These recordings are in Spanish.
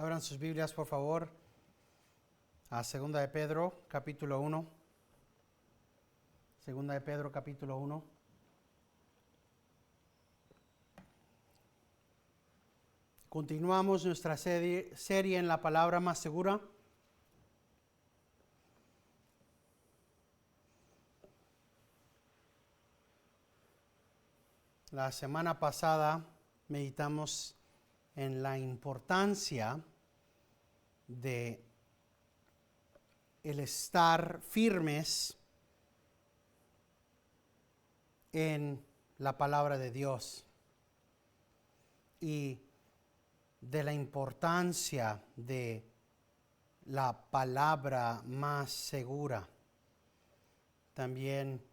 Abran sus Biblias, por favor, a Segunda de Pedro, capítulo 1. Segunda de Pedro, capítulo 1. Continuamos nuestra serie en la palabra más segura. La semana pasada meditamos en la importancia de el estar firmes en la palabra de Dios y de la importancia de la palabra más segura. También,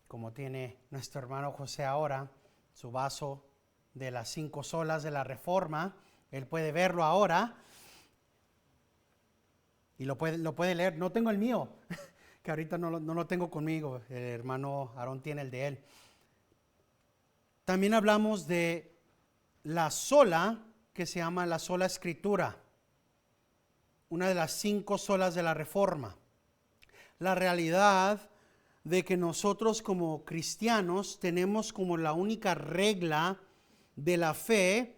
como tiene nuestro hermano José ahora, su vaso de las 5 solas de la Reforma, él puede verlo ahora y lo puede leer. No tengo el mío, que ahorita no lo tengo conmigo, el hermano Aarón tiene el de él. También hablamos de la sola, que se llama la sola escritura, una de las 5 solas de la Reforma. La realidad de que nosotros como cristianos tenemos como la única regla de la fe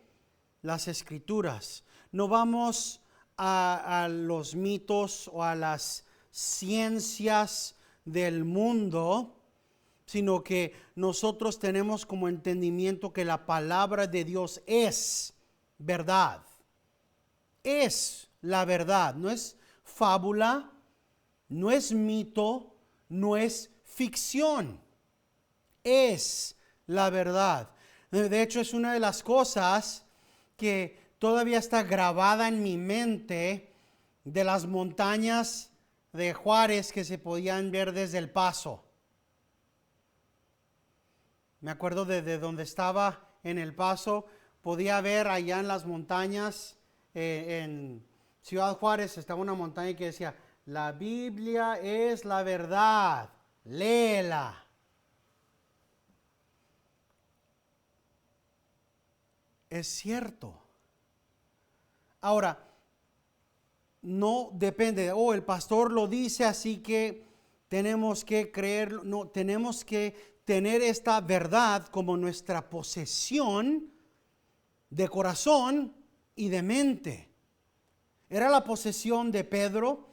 las escrituras. No vamos a los mitos o a las ciencias del mundo, sino que nosotros tenemos como entendimiento que la palabra de Dios es verdad. Es la verdad, no es fábula, no es mito, no es ficción. Es la verdad. De hecho, es una de las cosas que todavía está grabada en mi mente de las montañas de Juárez que se podían ver desde El Paso. Me acuerdo de donde estaba en El Paso, podía ver allá en las montañas, en Ciudad Juárez, estaba una montaña que decía, la Biblia es la verdad, léela. Es cierto. Ahora, no depende, el pastor lo dice, así que tenemos que creerlo. No, tenemos que tener esta verdad como nuestra posesión de corazón y de mente. Era la posesión de Pedro.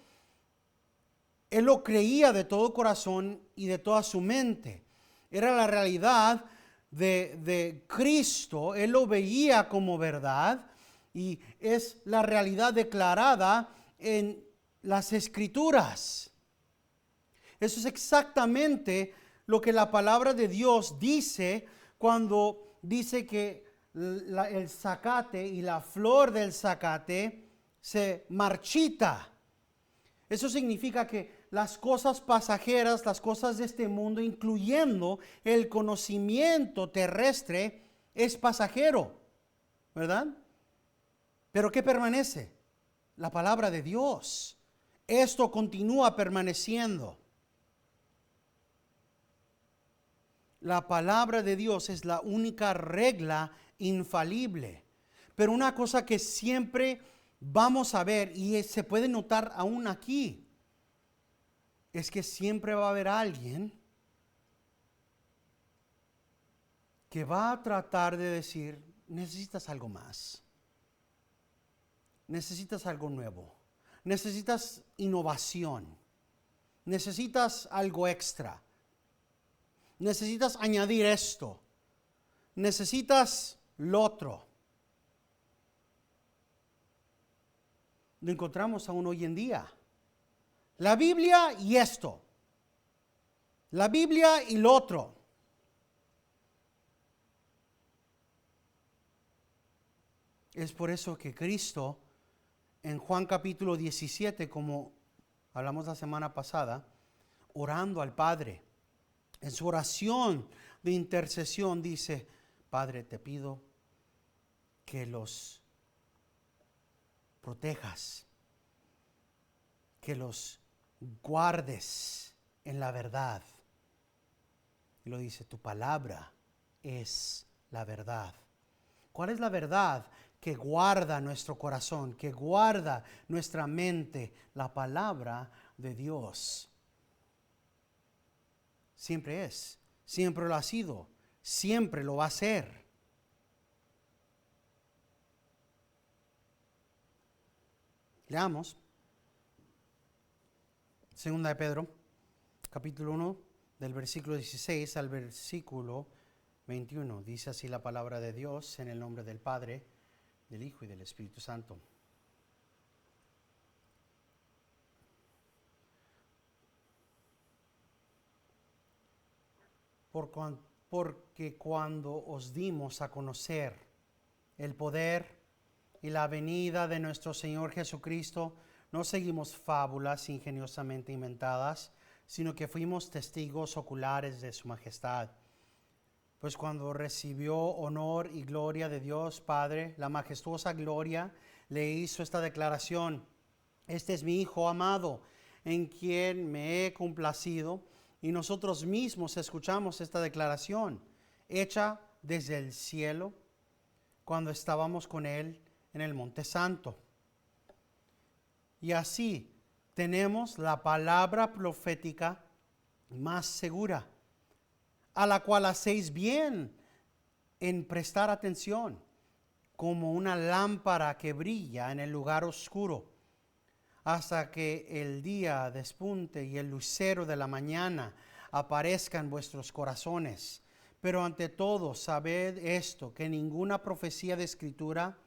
Él lo creía de todo corazón y de toda su mente. Era la realidad de Cristo. Él lo veía como verdad y es la realidad declarada en las Escrituras. Eso es exactamente lo que la palabra de Dios dice cuando dice que el zacate y la flor del zacate se marchita. Eso significa que las cosas pasajeras, las cosas de este mundo, incluyendo el conocimiento terrestre, es pasajero, ¿verdad? Pero ¿qué permanece? La palabra de Dios. Esto continúa permaneciendo. La palabra de Dios es la única regla infalible. Pero una cosa que siempre vamos a ver, y se puede notar aún aquí, es que siempre va a haber alguien que va a tratar de decir, necesitas algo más. Necesitas algo nuevo. Necesitas innovación. Necesitas algo extra. Necesitas añadir esto. Necesitas lo otro. Lo encontramos aún hoy en día. La Biblia y esto. La Biblia y lo otro. Es por eso que Cristo, en Juan capítulo 17, como hablamos la semana pasada, orando al Padre, en su oración de intercesión dice, Padre, te pido que los protejas, que los guardes en la verdad. Y lo dice, tu palabra es la verdad. ¿Cuál es la verdad que guarda nuestro corazón, que guarda nuestra mente, la palabra de Dios. Siempre es, siempre lo ha sido, siempre lo va a ser. Leamos. Segunda de Pedro, capítulo 1, del versículo 16 al versículo 21. Dice así la palabra de Dios, en el nombre del Padre, del Hijo y del Espíritu Santo. Porque cuando os dimos a conocer el poder y la venida de nuestro Señor Jesucristo, no seguimos fábulas ingeniosamente inventadas, sino que fuimos testigos oculares de su majestad. Pues cuando recibió honor y gloria de Dios Padre, la majestuosa gloria, le hizo esta declaración: este es mi Hijo amado, en quien me he complacido. Y nosotros mismos escuchamos esta declaración, hecha desde el cielo, cuando estábamos con Él en el Monte Santo. Y así tenemos la palabra profética más segura, a la cual hacéis bien en prestar atención, como una lámpara que brilla en el lugar oscuro, hasta que el día despunte y el lucero de la mañana aparezca en vuestros corazones. Pero ante todo, sabed esto, que ninguna profecía de Escritura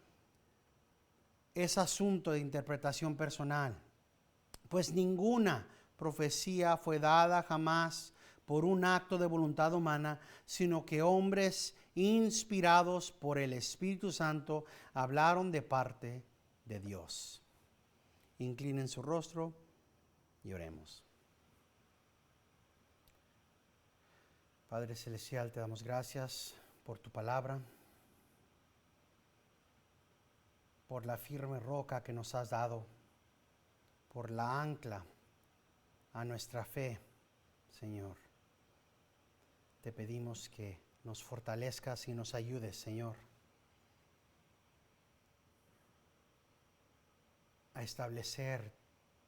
es asunto de interpretación personal, pues ninguna profecía fue dada jamás por un acto de voluntad humana, sino que hombres inspirados por el Espíritu Santo hablaron de parte de Dios. Inclinen su rostro y oremos. Padre Celestial, te damos gracias por tu palabra, por la firme roca que nos has dado, por la ancla a nuestra fe, Señor. Te pedimos que nos fortalezcas y nos ayudes, Señor, a establecer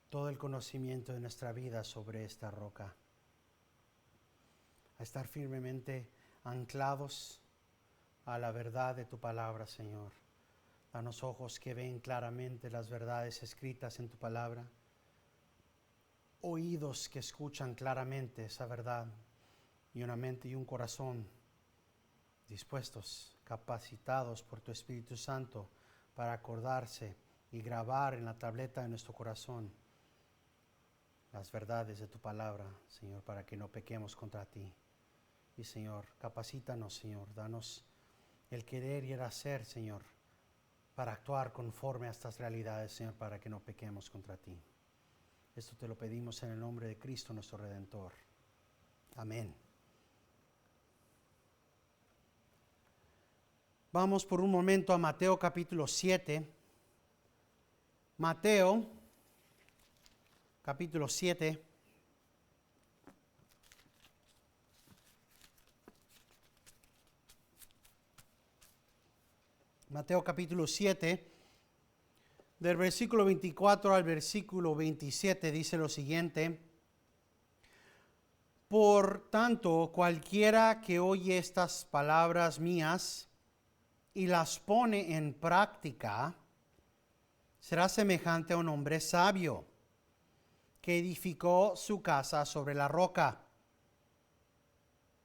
todo el conocimiento de nuestra vida sobre esta roca, a estar firmemente anclados a la verdad de tu palabra, Señor. Danos ojos que ven claramente las verdades escritas en tu palabra, oídos que escuchan claramente esa verdad, y una mente y un corazón dispuestos, capacitados por tu Espíritu Santo para acordarse y grabar en la tableta de nuestro corazón las verdades de tu palabra, Señor, para que no pequemos contra ti. Y Señor, capacítanos, Señor, danos el querer y el hacer, Señor, para actuar conforme a estas realidades, Señor, para que no pequemos contra ti. Esto te lo pedimos en el nombre de Cristo, nuestro Redentor. Amén. Vamos por un momento a Mateo capítulo 7. Mateo capítulo 7. Mateo capítulo 7, del versículo 24 al versículo 27, dice lo siguiente: por tanto, cualquiera que oye estas palabras mías y las pone en práctica, será semejante a un hombre sabio que edificó su casa sobre la roca.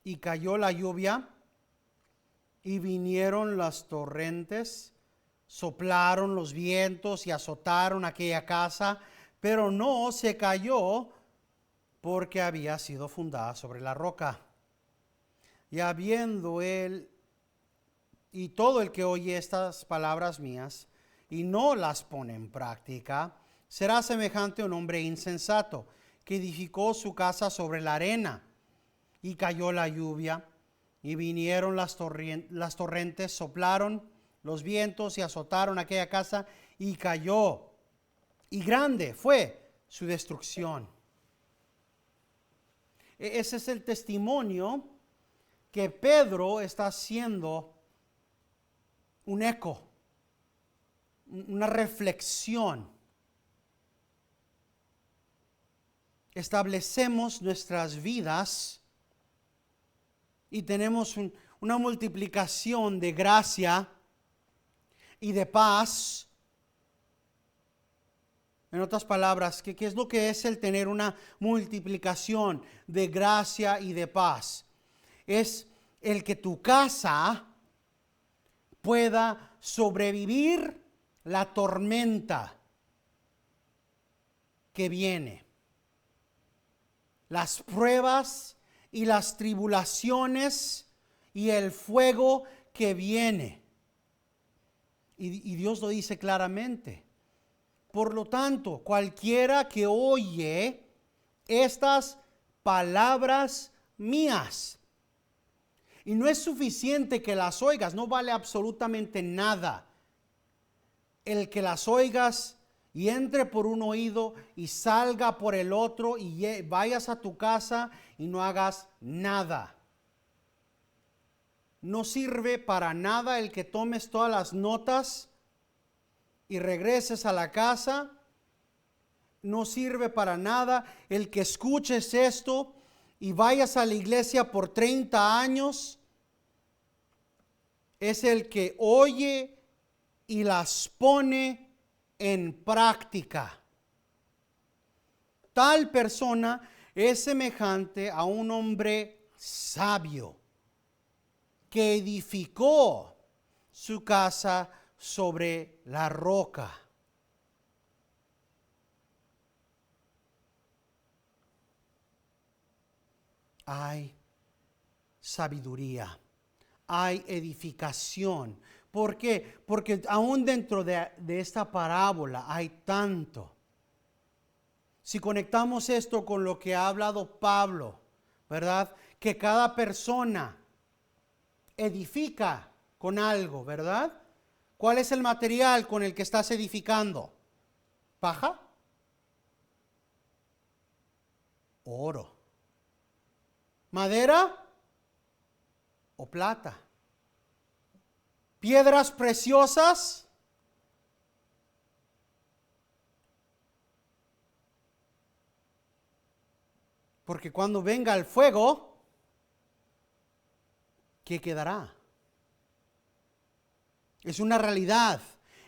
Y cayó la lluvia, y vinieron las torrentes, soplaron los vientos y azotaron aquella casa, pero no se cayó porque había sido fundada sobre la roca. Y habiendo él y todo el que oye estas palabras mías y no las pone en práctica, será semejante a un hombre insensato que edificó su casa sobre la arena. Y cayó la lluvia, y vinieron las torrentes, soplaron los vientos y azotaron aquella casa, y cayó. Y grande fue su destrucción. Ese es el testimonio que Pedro está haciendo un eco una reflexión. Establecemos nuestras vidas y tenemos una multiplicación de gracia y de paz. En otras palabras, ¿qué es lo que es el tener una multiplicación de gracia y de paz? Es el que tu casa pueda sobrevivir la tormenta que viene, las pruebas y las tribulaciones y el fuego que viene. Y Dios lo dice claramente. Por lo tanto, cualquiera que oye estas palabras mías, y no es suficiente que las oigas, no vale absolutamente nada el que las oigas y entre por un oído y salga por el otro y vayas a tu casa y no hagas nada. No sirve para nada el que tomes todas las notas y regreses a la casa. No sirve para nada el que escuches esto y vayas a la iglesia por 30 años. Es el que oye y las pone en práctica. Tal persona es semejante a un hombre sabio que edificó su casa sobre la roca. Hay sabiduría, hay edificación. ¿Por qué? Porque aún dentro de esta parábola hay tanto. Si conectamos esto con lo que ha hablado Pablo, ¿verdad? Que cada persona edifica con algo, ¿verdad? ¿Cuál es el material con el que estás edificando? ¿Paja? Oro. ¿Madera? ¿O plata? ¿Piedras preciosas? Porque cuando venga el fuego, ¿qué quedará? Es una realidad.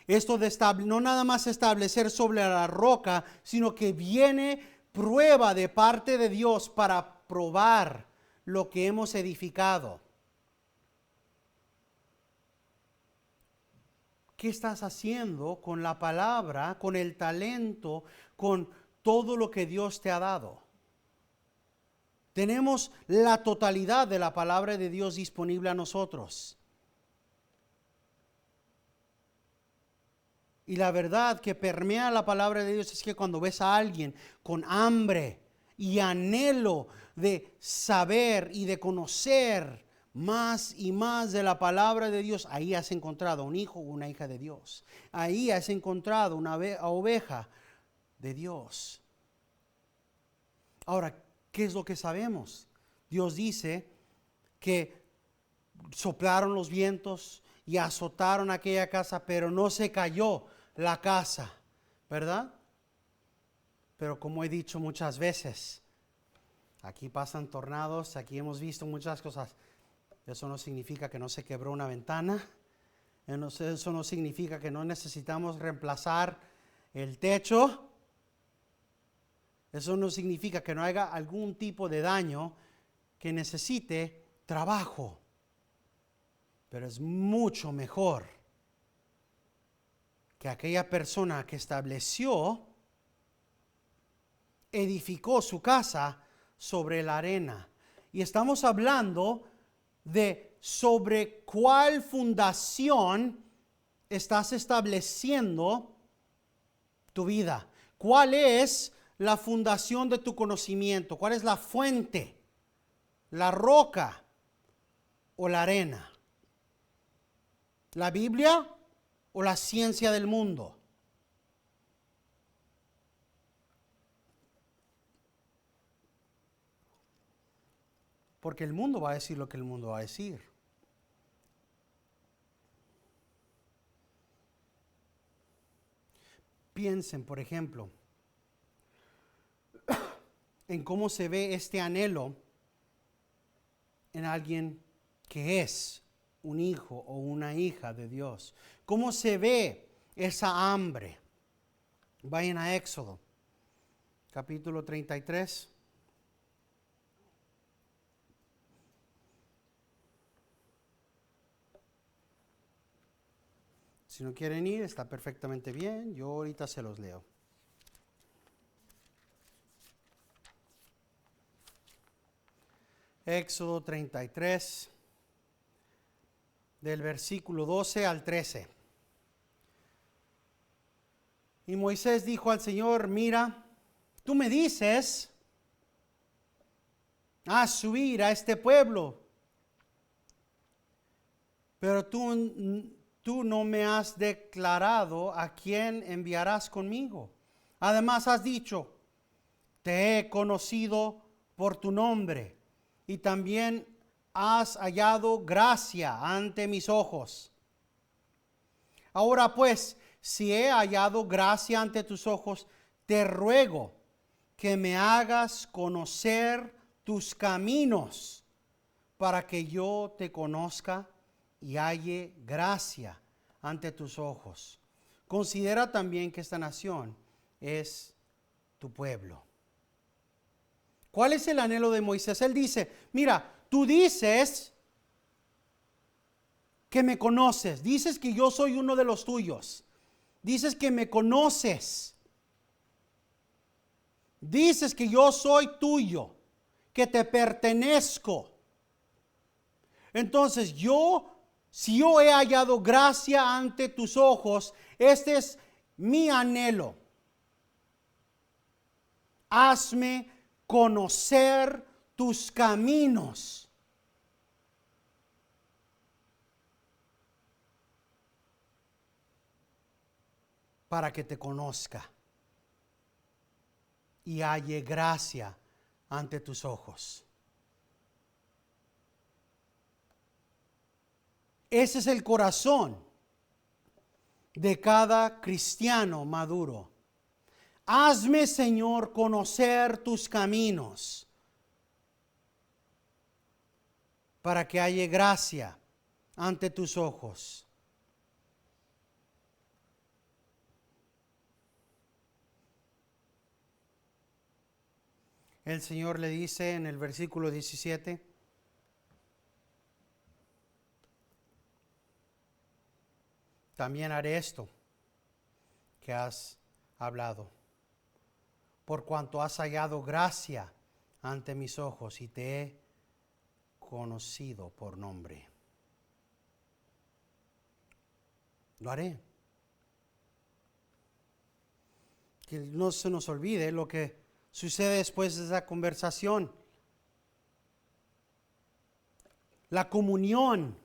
Esto de no nada más establecer sobre la roca, sino que viene prueba de parte de Dios para probar lo que hemos edificado. ¿Qué estás haciendo con la palabra, con el talento, con todo lo que Dios te ha dado? Tenemos la totalidad de la palabra de Dios disponible a nosotros. Y la verdad que permea la palabra de Dios es que cuando ves a alguien con hambre y anhelo de saber y de conocer más y más de la palabra de Dios, ahí has encontrado un hijo o una hija de Dios. Ahí has encontrado una oveja de Dios. Ahora, ¿qué es lo que sabemos? Dios dice que soplaron los vientos y azotaron aquella casa, pero no se cayó la casa, ¿verdad? Pero como he dicho muchas veces, aquí pasan tornados, aquí hemos visto muchas cosas. Eso no significa que no se quebró una ventana. Eso no significa que no necesitamos reemplazar el techo. Eso no significa que no haya algún tipo de daño que necesite trabajo. Pero es mucho mejor que aquella persona que edificó su casa sobre la arena. Y estamos hablando de sobre cuál fundación estás estableciendo tu vida. ¿Cuál es la fundación de tu conocimiento? ¿Cuál es la fuente? ¿La roca o la arena? ¿La Biblia o la ciencia del mundo? Porque el mundo va a decir lo que el mundo va a decir. Piensen, por ejemplo, en cómo se ve este anhelo en alguien que es un hijo o una hija de Dios. ¿Cómo se ve esa hambre? Vayan a Éxodo, capítulo 33. Si no quieren ir, está perfectamente bien. Yo ahorita se los leo. Éxodo 33, del versículo 12 al 13. Y Moisés dijo al Señor: mira, tú me dices, haz subir a este pueblo, pero tú no me has declarado a quién enviarás conmigo. Además has dicho, te he conocido por tu nombre, y también has hallado gracia ante mis ojos. Ahora pues, si he hallado gracia ante tus ojos, te ruego que me hagas conocer tus caminos, para que yo te conozca y halle gracia ante tus ojos. Considera también que esta nación es tu pueblo. ¿Cuál es el anhelo de Moisés? Él dice, mira, tú dices que me conoces, dices que yo soy uno de los tuyos, dices que me conoces, dices que yo soy tuyo, que te pertenezco. Entonces si yo he hallado gracia ante tus ojos, este es mi anhelo. Hazme conocer tus caminos. Para que te conozca y halle gracia ante tus ojos. Ese es el corazón de cada cristiano maduro. Hazme, Señor, conocer tus caminos, para que halle gracia ante tus ojos. El Señor le dice en el versículo 17, también haré esto que has hablado, por cuanto has hallado gracia ante mis ojos y te he conocido por nombre. Lo haré. Que no se nos olvide lo que sucede después de esa conversación. La comunión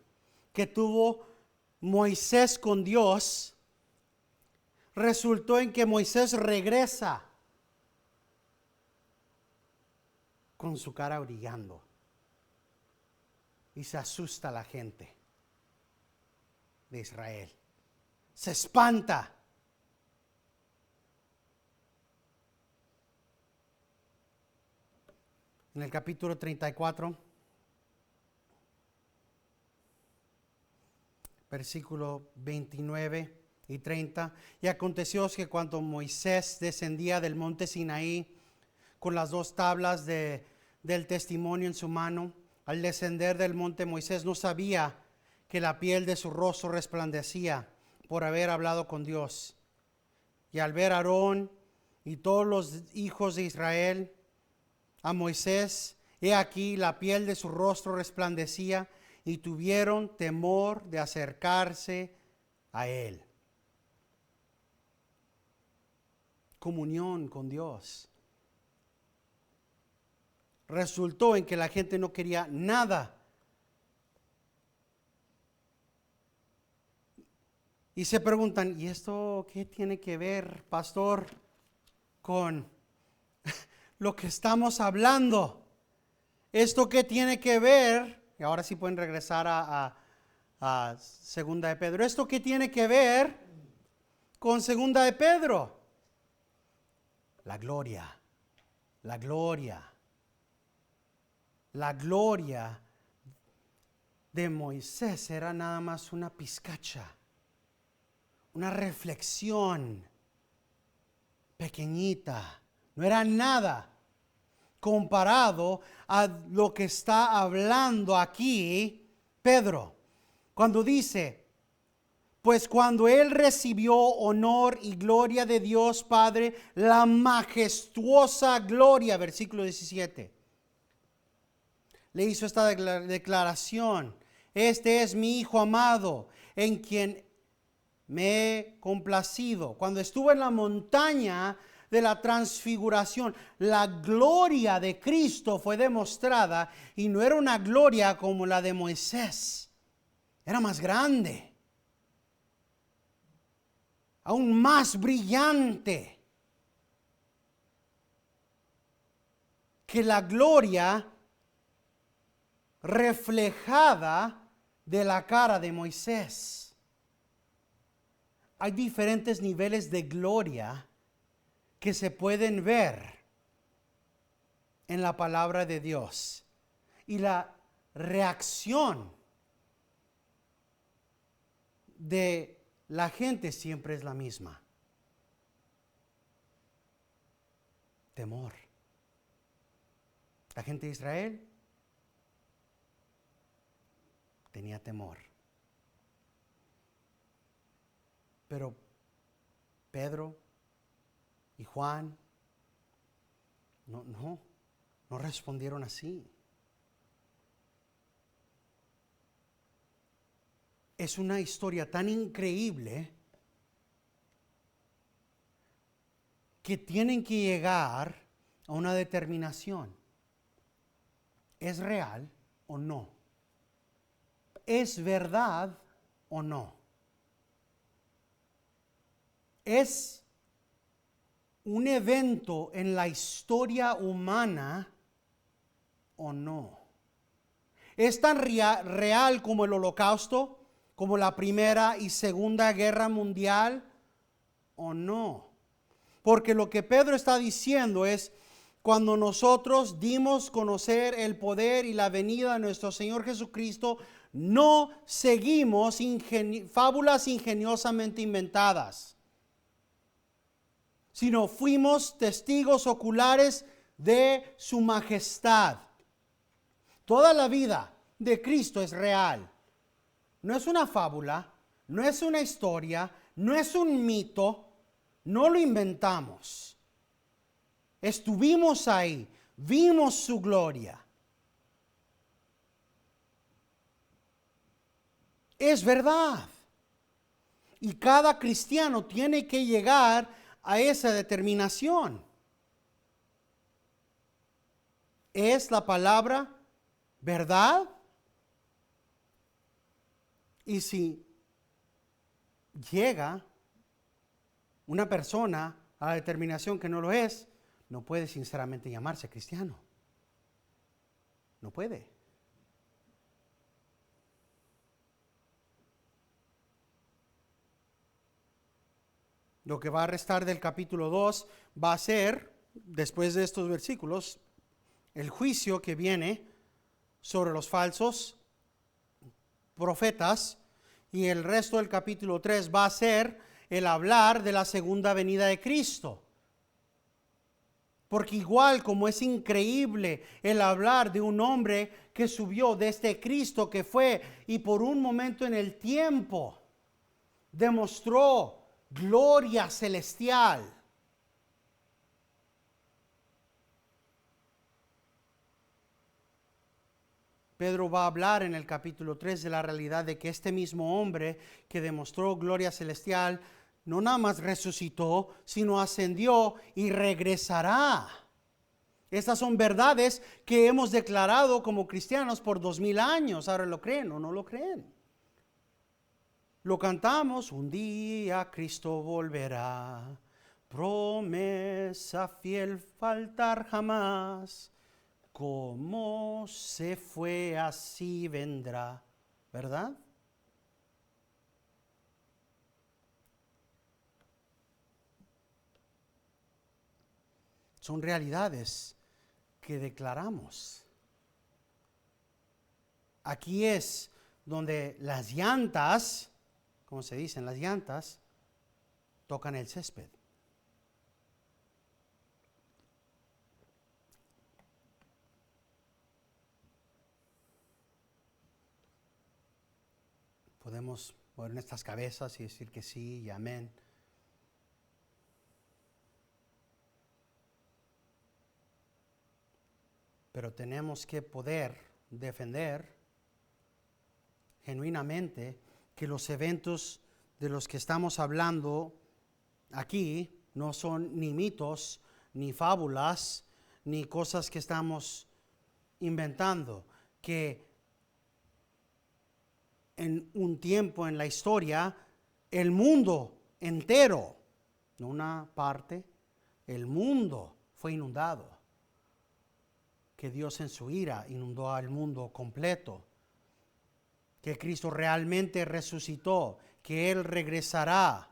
que tuvo Moisés con Dios resultó en que Moisés regresa con su cara brillando y se asusta la gente de Israel. Se espanta. En el capítulo 34, versículo 29 y 30, y aconteció que cuando Moisés descendía del monte Sinaí con las 2 tablas del testimonio en su mano, al descender del monte Moisés no sabía que la piel de su rostro resplandecía por haber hablado con Dios. Y al ver a Aarón y todos los hijos de Israel a Moisés, he aquí la piel de su rostro resplandecía, y tuvieron temor de acercarse a él. Comunión con Dios resultó en que la gente no quería nada. Y se preguntan, ¿y esto qué tiene que ver, pastor, con lo que estamos hablando? ¿Esto qué tiene que ver? Y ahora sí pueden regresar a Segunda de Pedro. ¿Esto qué tiene que ver con Segunda de Pedro? La gloria, la gloria, la gloria de Moisés era nada más una pizcacha, una reflexión pequeñita, no era nada comparado a lo que está hablando aquí Pedro, cuando dice, pues cuando él recibió honor y gloria de Dios Padre, la majestuosa gloria, versículo 17, le hizo esta declaración: este es mi Hijo amado, en quien me he complacido. Cuando estuvo en la montaña de la transfiguración, la gloria de Cristo fue demostrada, y no era una gloria como la de Moisés, era más grande, aún más brillante que la gloria reflejada de la cara de Moisés. Hay diferentes niveles de gloria que se pueden ver en la palabra de Dios, y la reacción de la gente siempre es la misma: temor. La gente de Israel tenía temor, pero Pedro y Juan no respondieron así. Es una historia tan increíble que tienen que llegar a una determinación: ¿es real o no? ¿Es verdad o no? ¿Es un evento en la historia humana o no? ¿Es tan real como el Holocausto, como la Primera y Segunda Guerra Mundial o no? Porque lo que Pedro está diciendo es: cuando nosotros dimos conocer el poder y la venida de nuestro Señor Jesucristo, no seguimos fábulas ingeniosamente inventadas, sino fuimos testigos oculares de su majestad. Toda la vida de Cristo es real. No es una fábula, no es una historia, no es un mito, no lo inventamos. Estuvimos ahí, vimos su gloria. Es verdad. Y cada cristiano tiene que llegar a esa determinación. ¿Es la palabra verdad? Y si llega una persona a la determinación que no lo es, no puede sinceramente llamarse cristiano. No puede. Lo que va a restar del capítulo 2 va a ser, después de estos versículos, el juicio que viene sobre los falsos profetas, y el resto del capítulo 3 va a ser el hablar de la segunda venida de Cristo. Porque igual como es increíble el hablar de un hombre que subió de este Cristo que fue y por un momento en el tiempo demostró gloria celestial, Pedro va a hablar en el capítulo 3 de la realidad de que este mismo hombre que demostró gloria celestial no nada más resucitó, sino ascendió y regresará. Estas son verdades que hemos declarado como cristianos por 2000 años. Ahora, ¿lo creen o no lo creen? Lo cantamos: un día Cristo volverá, promesa fiel faltar jamás. Como se fue, así vendrá, ¿verdad? son realidades que declaramos. Aquí es donde las llantas, como se dicen, las llantas tocan el césped. Podemos mover nuestras cabezas y decir que sí y amén. Pero tenemos que poder defender genuinamente que los eventos de los que estamos hablando aquí no son ni mitos, ni fábulas, ni cosas que estamos inventando, que en un tiempo en la historia, el mundo entero, no una parte, el mundo fue inundado. Que Dios en su ira inundó al mundo completo. Que Cristo realmente resucitó, que Él regresará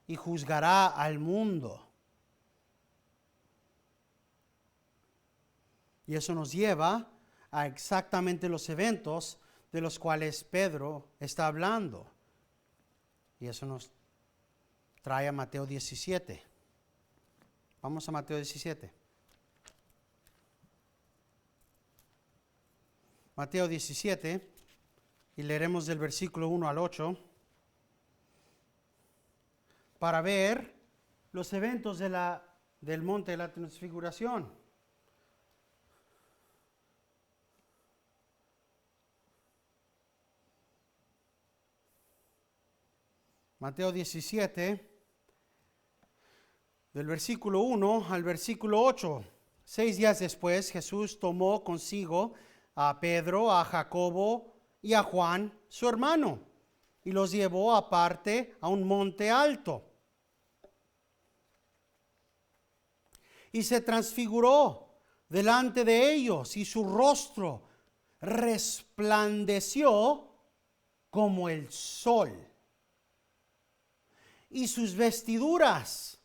y juzgará al mundo. Y eso nos lleva a exactamente los eventos de los cuales Pedro está hablando. Y eso nos trae a Mateo 17. Vamos a Mateo 17. Mateo 17, y leeremos del versículo 1 al 8, para ver los eventos del monte de la transfiguración. Mateo 17, del versículo 1 al versículo 8. 6 días después, Jesús tomó consigo a Pedro, a Jacobo y a Juan, su hermano, y los llevó aparte a un monte alto. Y se transfiguró delante de ellos, y su rostro resplandeció como el sol. Y sus vestiduras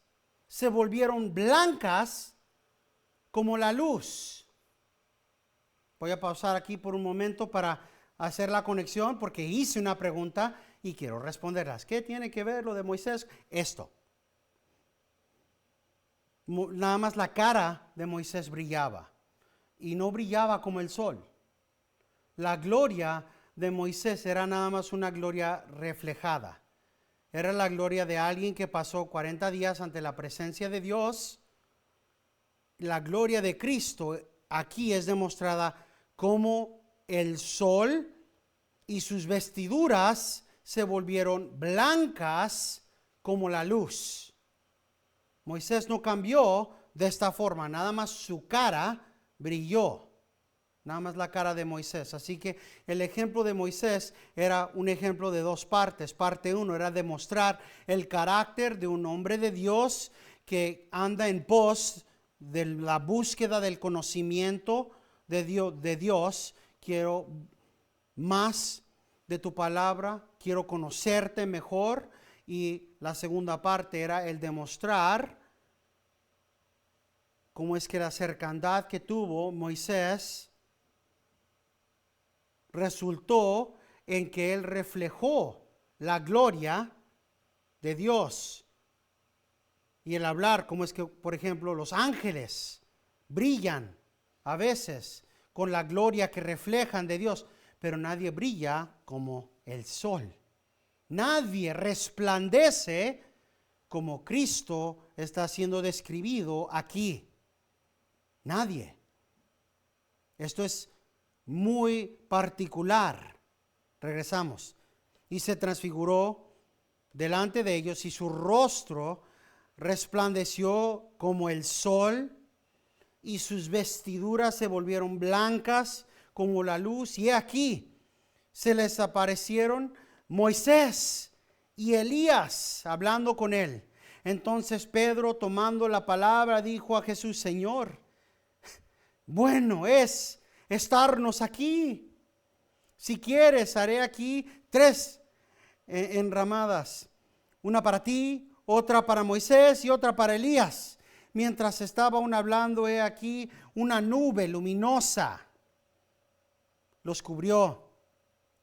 se volvieron blancas como la luz. Voy a pausar aquí por un momento para hacer la conexión porque hice una pregunta y quiero responderlas. ¿Qué tiene que ver lo de Moisés? Esto. Nada más la cara de Moisés brillaba y no brillaba como el sol. La gloria de Moisés era nada más una gloria reflejada. Era la gloria de alguien que pasó 40 días ante la presencia de Dios. La gloria de Cristo aquí es demostrada como el sol y sus vestiduras se volvieron blancas como la luz. Moisés no cambió de esta forma, nada más su cara brilló. Nada más la cara de Moisés. Así que el ejemplo de Moisés era un ejemplo de dos partes. Parte 1 era demostrar el carácter de un hombre de Dios que anda en pos de la búsqueda del conocimiento de Dios. Quiero más de tu palabra, quiero conocerte mejor. Y la segunda parte era el demostrar cómo es que la cercandad que tuvo Moisés resultó en que él reflejó la gloria de Dios. Y el hablar, como es que, por ejemplo, los ángeles brillan a veces con la gloria que reflejan de Dios, pero nadie brilla como el sol. Nadie resplandece como Cristo está siendo describido aquí. Nadie. Esto es muy particular. Regresamos. Y se transfiguró delante de ellos y su rostro resplandeció como el sol y sus vestiduras se volvieron blancas como la luz. Y aquí se les aparecieron Moisés y Elías hablando con él. Entonces Pedro, tomando la palabra, dijo a Jesús: Señor, bueno es estarnos aquí. Si quieres, haré aquí 3 enramadas, una para ti, otra para Moisés y otra para Elías. mientras estaba aún hablando, he aquí una nube luminosa los cubrió,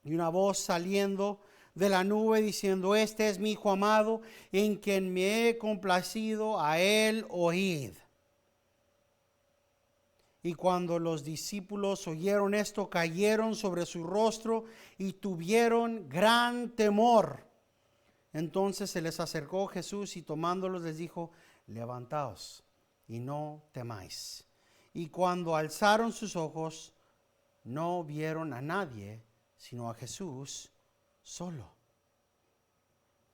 y una voz saliendo de la nube diciendo: este es mi Hijo amado, en quien me he complacido, a él oíd. Y cuando los discípulos oyeron esto, cayeron sobre su rostro y tuvieron gran temor. Entonces se les acercó Jesús y tomándolos les dijo: levantaos y no temáis. Y cuando alzaron sus ojos, no vieron a nadie, sino a Jesús solo.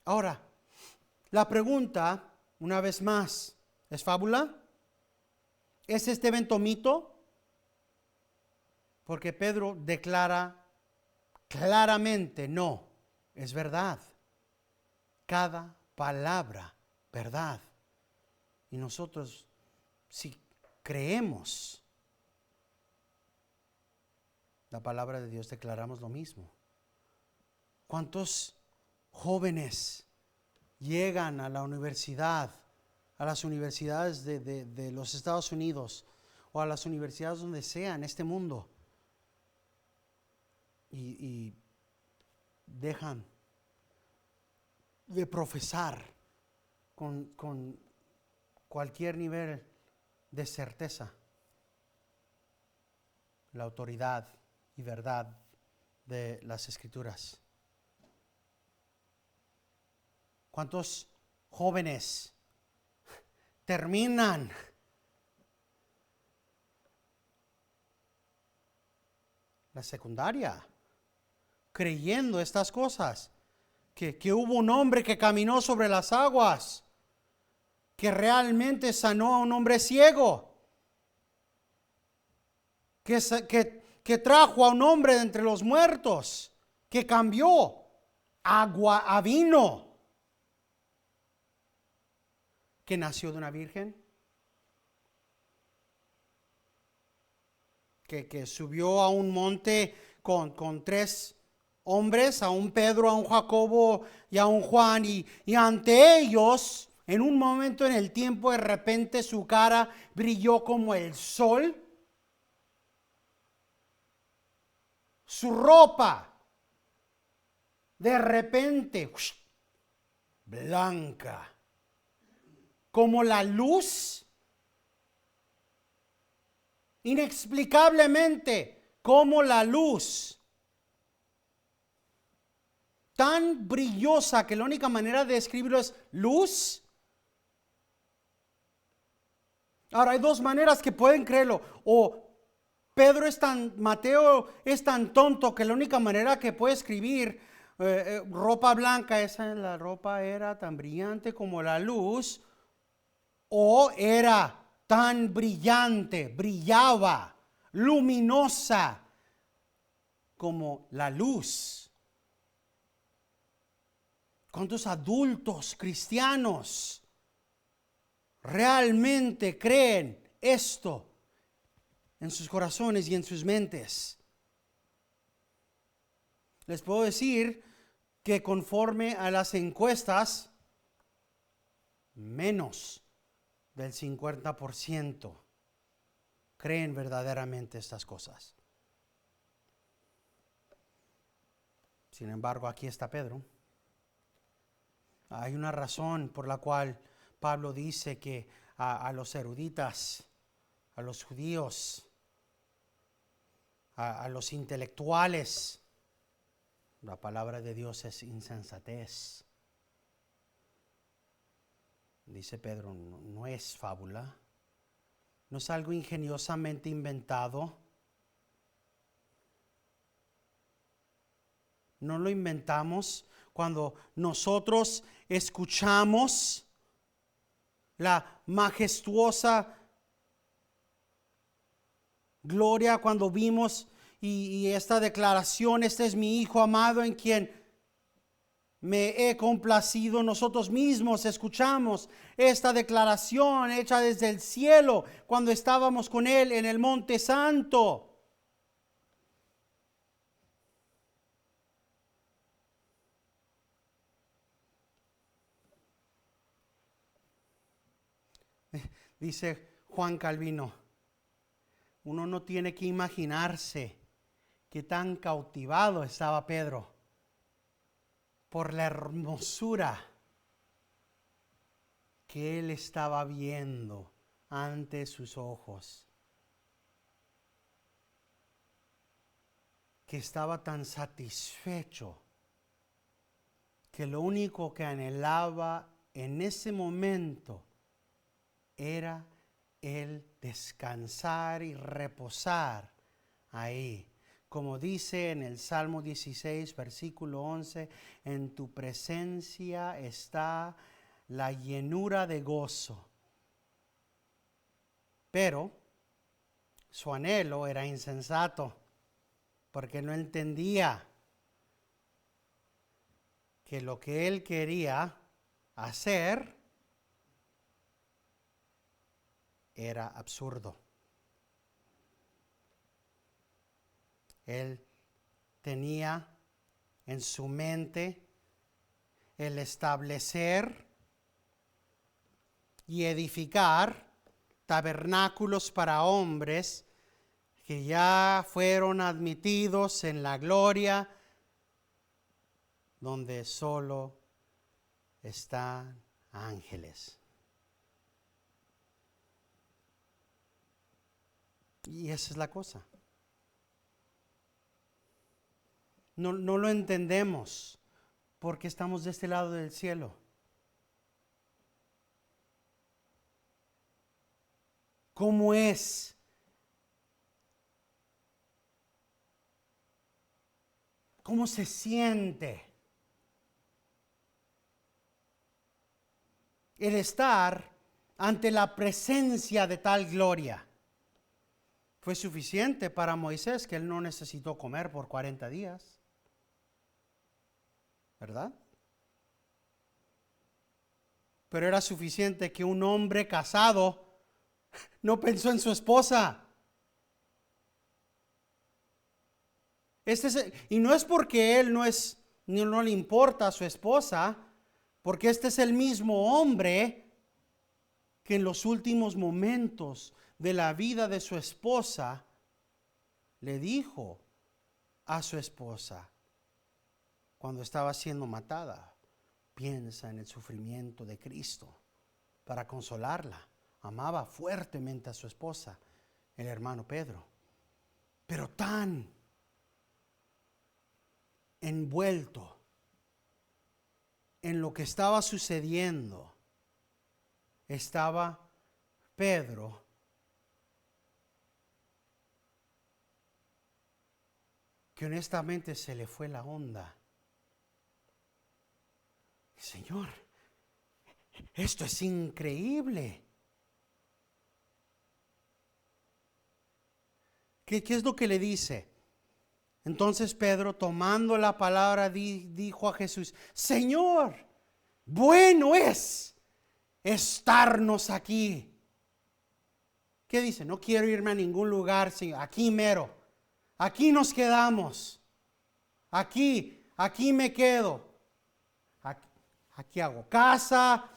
Ahora, la pregunta, una vez más, ¿es fábula? ¿Es este evento mito? Porque Pedro declara claramente: no, es verdad. Cada palabra, verdad. Y nosotros, si creemos la palabra de Dios, declaramos lo mismo. ¿Cuántos jóvenes llegan a la universidad, a las universidades de los Estados Unidos o a las universidades donde sea en este mundo y dejan de profesar con cualquier nivel de certeza la autoridad y verdad de las Escrituras? ¿Cuántos jóvenes terminan la secundaria creyendo estas cosas? Que hubo un hombre que caminó sobre las aguas, que realmente sanó a un hombre ciego, que trajo a un hombre de entre los muertos, que cambió agua a vino, que nació de una virgen, que subió a un monte con tres hombres, a un Pedro, a un Jacobo y a un Juan, y ante ellos, en un momento en el tiempo, de repente su cara brilló como el sol, su ropa de repente blanca como la luz, inexplicablemente como la luz, tan brillosa que la única manera de describirlo es luz. Ahora hay dos maneras que pueden creerlo: o Mateo es tan tonto que la única manera que puede escribir ropa blanca, la ropa era tan brillante como la luz, o era tan brillante, brillaba, luminosa como la luz. ¿Cuántos adultos cristianos realmente creen esto en sus corazones y en sus mentes? Les puedo decir que conforme a las encuestas, menos del 50% creen verdaderamente estas cosas. Sin embargo, aquí está Pedro. Hay una razón por la cual Pablo dice que a los eruditas, a los judíos, a los intelectuales, la palabra de Dios es insensatez. Dice Pedro, no es fábula, no es algo ingeniosamente inventado. No lo inventamos cuando nosotros escuchamos la majestuosa gloria, cuando vimos y esta declaración: este es mi Hijo amado en quien me he complacido. Nosotros mismos escuchamos esta declaración hecha desde el cielo cuando estábamos con Él en el Monte Santo. Dice Juan Calvino, uno no tiene que imaginarse qué tan cautivado estaba Pedro por la hermosura que él estaba viendo ante sus ojos. Que estaba tan satisfecho que lo único que anhelaba en ese momento era el descansar y reposar ahí. Como dice en el Salmo 16, versículo 11, en tu presencia está la llenura de gozo. Pero su anhelo era insensato, porque no entendía que lo que él quería hacer era absurdo. Él tenía en su mente el establecer y edificar tabernáculos para hombres que ya fueron admitidos en la gloria, donde solo están ángeles. Y esa es la cosa. No lo entendemos porque estamos de este lado del cielo. ¿Cómo es? ¿Cómo se siente el estar ante la presencia de tal gloria? Fue suficiente para Moisés que él no necesitó comer por 40 días. ¿Verdad? Pero era suficiente que un hombre casado no pensó en su esposa. Y no es porque él no le importa a su esposa, porque este es el mismo hombre que en los últimos momentos de la vida de su esposa le dijo a su esposa cuando estaba siendo matada: piensa en el sufrimiento de Cristo, para consolarla. Amaba fuertemente a su esposa, el hermano Pedro, pero tan envuelto en lo que estaba sucediendo estaba Pedro, que honestamente se le fue la onda. Señor, esto es increíble. ¿Qué es lo que le dice? Entonces Pedro, tomando la palabra, dijo a Jesús: Señor, bueno es estarnos aquí. ¿Qué dice? No quiero irme a ningún lugar, Señor. Aquí mero. Aquí nos quedamos. Aquí me quedo. Aquí hago casa.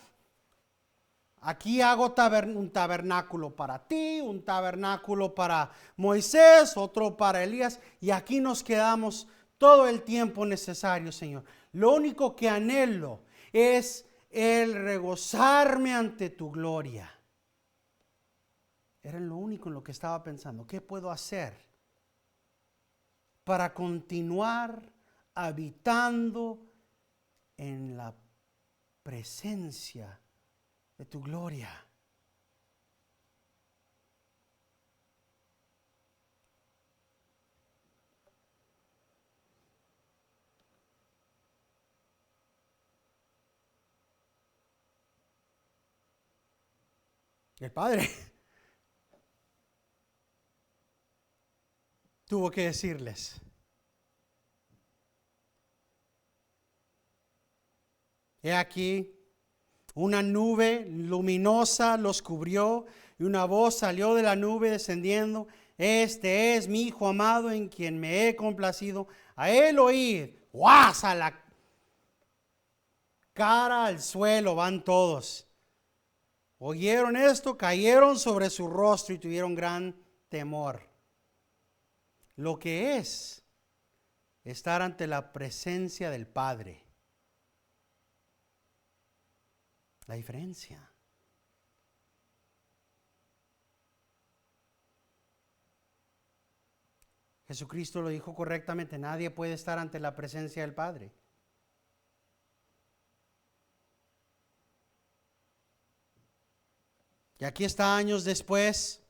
Aquí hago un tabernáculo para ti, un tabernáculo para Moisés, otro para Elías, y aquí nos quedamos todo el tiempo necesario, Señor. Lo único que anhelo es el regozarme ante tu gloria. Era lo único en lo que estaba pensando. ¿Qué puedo hacer para continuar habitando en la presencia de tu gloria? El Padre tuvo que decirles: he aquí, una nube luminosa los cubrió, y una voz salió de la nube descendiendo: este es mi Hijo amado, en quien me he complacido, a él oíd. ¡Guasa! La cara al suelo van todos. Oyeron esto, cayeron sobre su rostro y tuvieron gran temor. Lo que es estar ante la presencia del Padre. La diferencia. Jesucristo lo dijo correctamente, nadie puede estar ante la presencia del Padre. Y aquí está años después,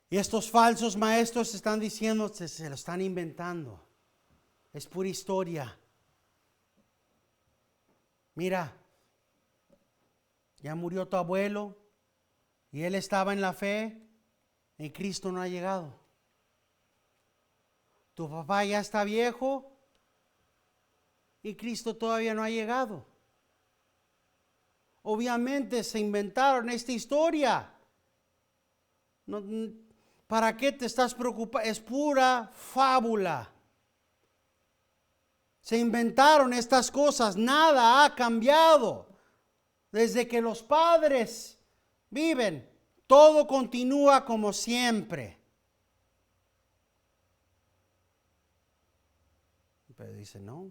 y estos falsos maestros están diciendo, se lo están inventando. Es pura historia. Mira, ya murió tu abuelo y él estaba en la fe y Cristo no ha llegado. Tu papá ya está viejo y Cristo todavía no ha llegado. Obviamente se inventaron esta historia. No, ¿para qué te estás preocupando? Es pura fábula. Se inventaron estas cosas, nada ha cambiado. Desde que los padres viven, todo continúa como siempre. Pero dice, no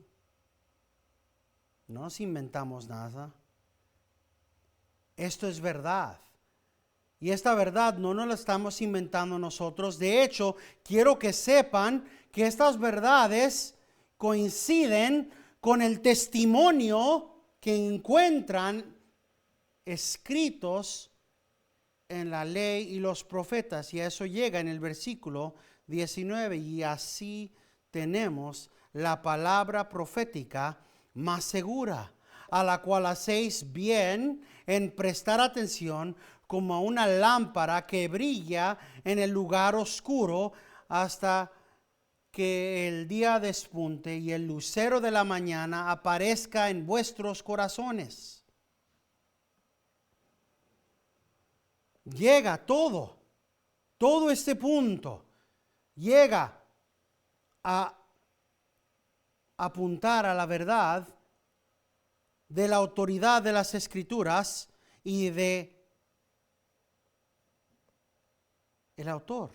nos inventamos nada. Esto es verdad. Y esta verdad no nos la estamos inventando nosotros. De hecho, quiero que sepan que estas verdades coinciden con el testimonio que encuentran escritos en la ley y los profetas. Y a eso llega en el versículo 19. Y así tenemos la palabra profética más segura, a la cual hacéis bien en prestar atención, como a una lámpara que brilla en el lugar oscuro hasta que el día despunte y el lucero de la mañana aparezca en vuestros corazones. Llega todo este punto, llega a apuntar a la verdad de la autoridad de las Escrituras y de el autor.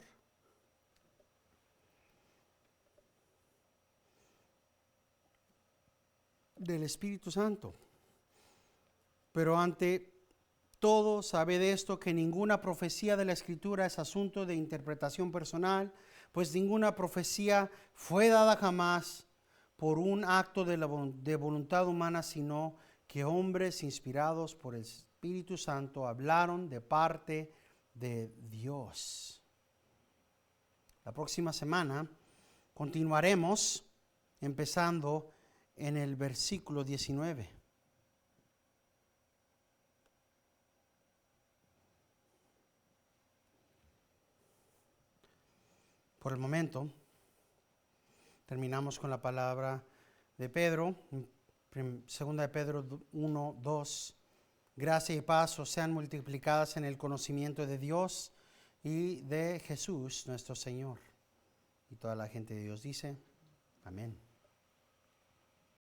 Del Espíritu Santo. Pero ante todo, sabe de esto, que ninguna profecía de la Escritura es asunto de interpretación personal, pues ninguna profecía fue dada jamás por un acto de voluntad humana, sino que hombres inspirados por el Espíritu Santo hablaron de parte de Dios. La próxima semana continuaremos empezando en el versículo 19. Por el momento, terminamos con la palabra de Pedro, segunda de Pedro 1, 2. Gracia y paz os sean multiplicadas en el conocimiento de Dios y de Jesús nuestro Señor. Y toda la gente de Dios dice, amén.